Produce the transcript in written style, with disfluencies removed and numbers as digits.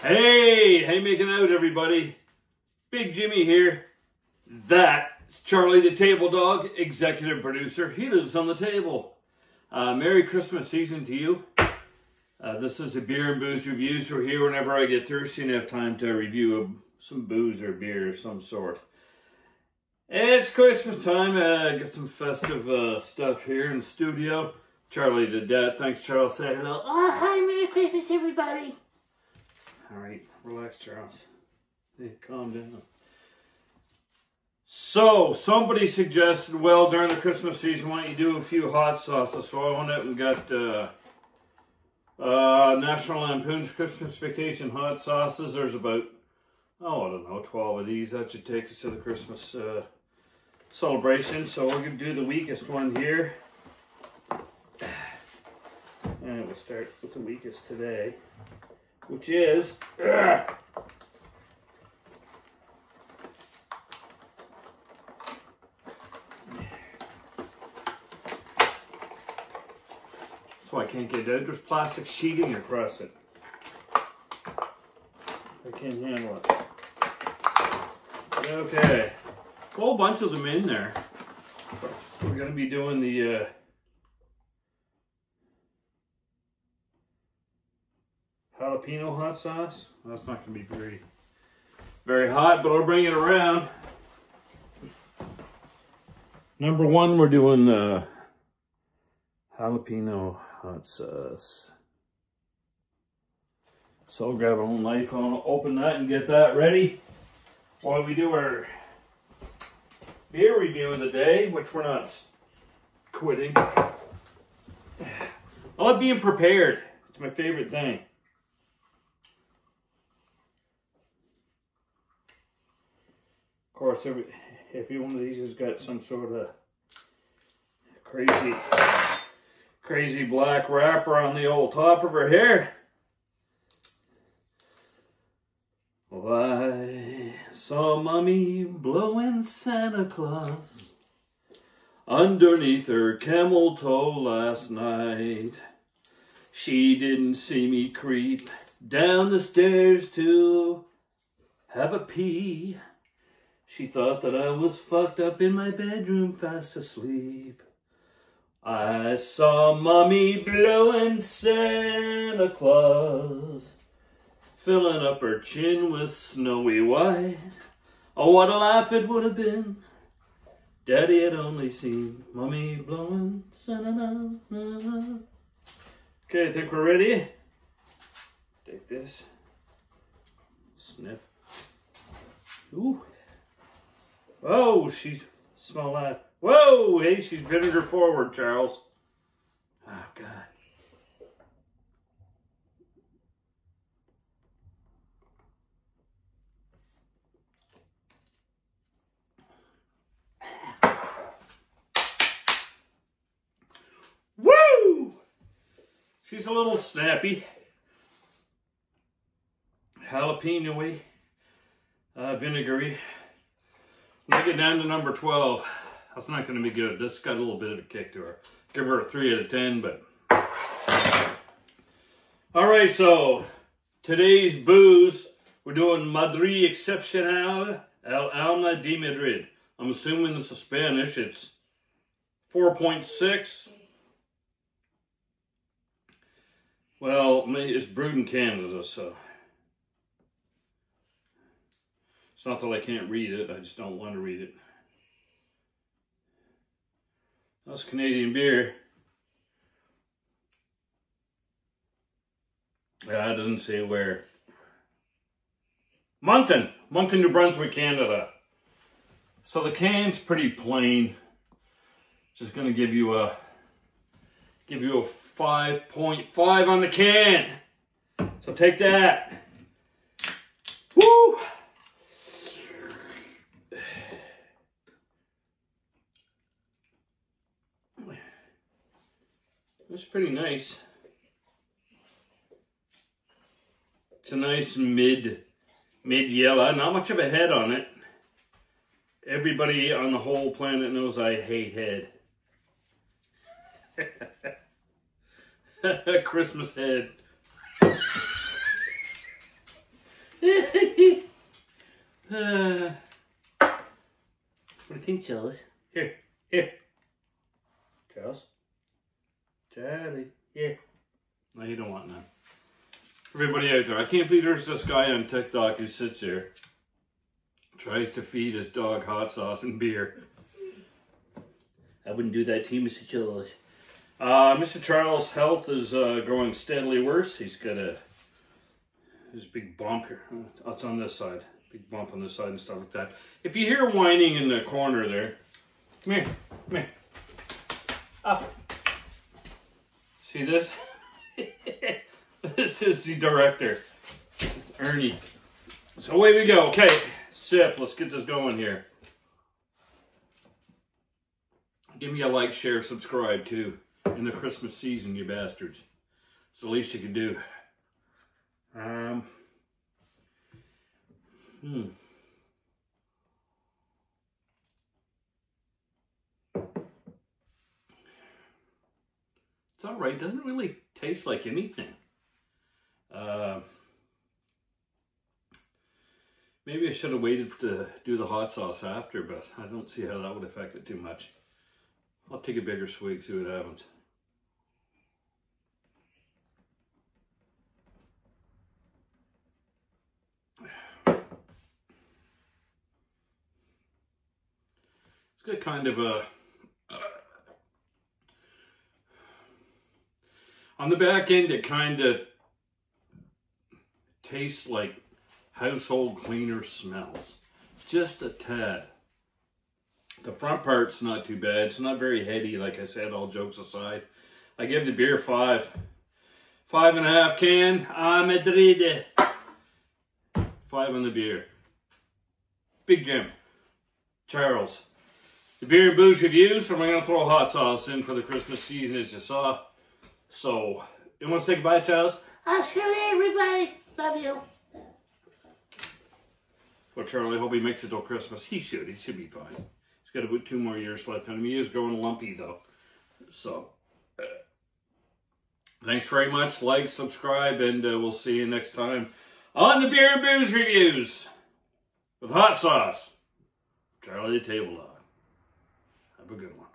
Hey, making out, everybody. Big Jimmy here. That's Charlie the Table Dog, executive producer. He lives on the table. Merry Christmas season to you. This is a beer and booze review, so we're here whenever I get thirsty and have time to review some booze or beer of some sort. It's Christmas time. Got some festive stuff here in the studio. Charlie the dad. Thanks, Charles. Say hello. Oh, hi, Merry Christmas, everybody. All right, relax, Charles. Hey, calm down. So, somebody suggested, well, during the Christmas season, why don't you do a few hot sauces? So I went out and got National Lampoon's Christmas Vacation hot sauces. There's about, I don't know, 12 of these. That should take us to the Christmas celebration. So we're going to do the weakest one here. And we'll start with the weakest today, which is that's why I can't get it out. There's plastic sheeting across it. I can't handle it. Okay, a whole bunch of them in there. We're going to be doing the jalapeno hot sauce. That's not going to be very hot, but I'll bring it around. Number one, we're doing jalapeno hot sauce. So I'll grab a little knife, I'll open that and get that ready while we do our beer review of the day, which we're not quitting. I love being prepared. It's my favorite thing. Of course, every one of these has got some sort of crazy black wrapper on the old top of her hair. Well, I saw Mommy blowing Santa Claus underneath her camel toe last night. She didn't see me creep down the stairs to have a pee. She thought that I was fucked up in my bedroom fast asleep. I saw Mommy blowing Santa Claus, filling up her chin with snowy white. Oh, what a laugh it would have been. Daddy had only seen Mommy blowing Santa Claus. Okay, I think we're ready. Take this. Sniff. Ooh. Oh, smell that. Whoa, hey, she's vinegar forward, Charles. Oh, God. Woo! She's a little snappy. Jalapeno-y. Vinegary. When I get down to number 12, that's not going to be good. This got a little bit of a kick to her. Give her a 3 out of 10, but... Alright, so today's booze, we're doing Madri Excepcional El Alma de Madrid. I'm assuming this is Spanish. It's 4.6. Well, it's brewed in Canada, so... It's not that I can't read it, I just don't want to read it. That's Canadian beer. Yeah, it doesn't say where. Moncton, New Brunswick, Canada. So the can's pretty plain. Just gonna give you a 5.5 on the can. So take that. Woo! It's pretty nice. It's a nice mid yellow. Not much of a head on it. Everybody on the whole planet knows I hate head. Christmas head. What do you think, Charles? Here. Charles? Charlie, here. No, you don't want none. Everybody out there, I can't believe there's this guy on TikTok who sits there, tries to feed his dog hot sauce and beer. I wouldn't do that to you, Mr. Charles. Mr. Charles' health is growing steadily worse. He's got his big bump here. Oh, it's on this side. Big bump on this side and stuff like that. If you hear whining in the corner there, come here, come here. Up. See this? This is the director. It's Ernie. So away we go. Okay, sip. Let's get this going here. Give me a like, share, subscribe too. In the Christmas season, you bastards. It's the least you can do. It's all right. Doesn't really taste like anything. Maybe I should have waited to do the hot sauce after, but I don't see how that would affect it too much. I'll take a bigger swig, see what happens. It's got kind of a... on the back end, it kind of tastes like household cleaner smells. Just a tad. The front part's not too bad. It's not very heady, like I said, all jokes aside. I give the beer 5. 5.5 can. Madri. 5 on the beer. Big Jim. Charles. The beer and booze reviews. I'm going to throw hot sauce in for the Christmas season, as you saw. So, you want to say goodbye, Charles? I'll see you later, everybody. Love you. Well, Charlie, I hope he makes it till Christmas. He should be fine. He's got about 2 more years left on him. He is growing lumpy, though. So, thanks very much. Like, subscribe, and we'll see you next time on the Beer and Booze Reviews with hot sauce. Charlie the Table Dog. Have a good one.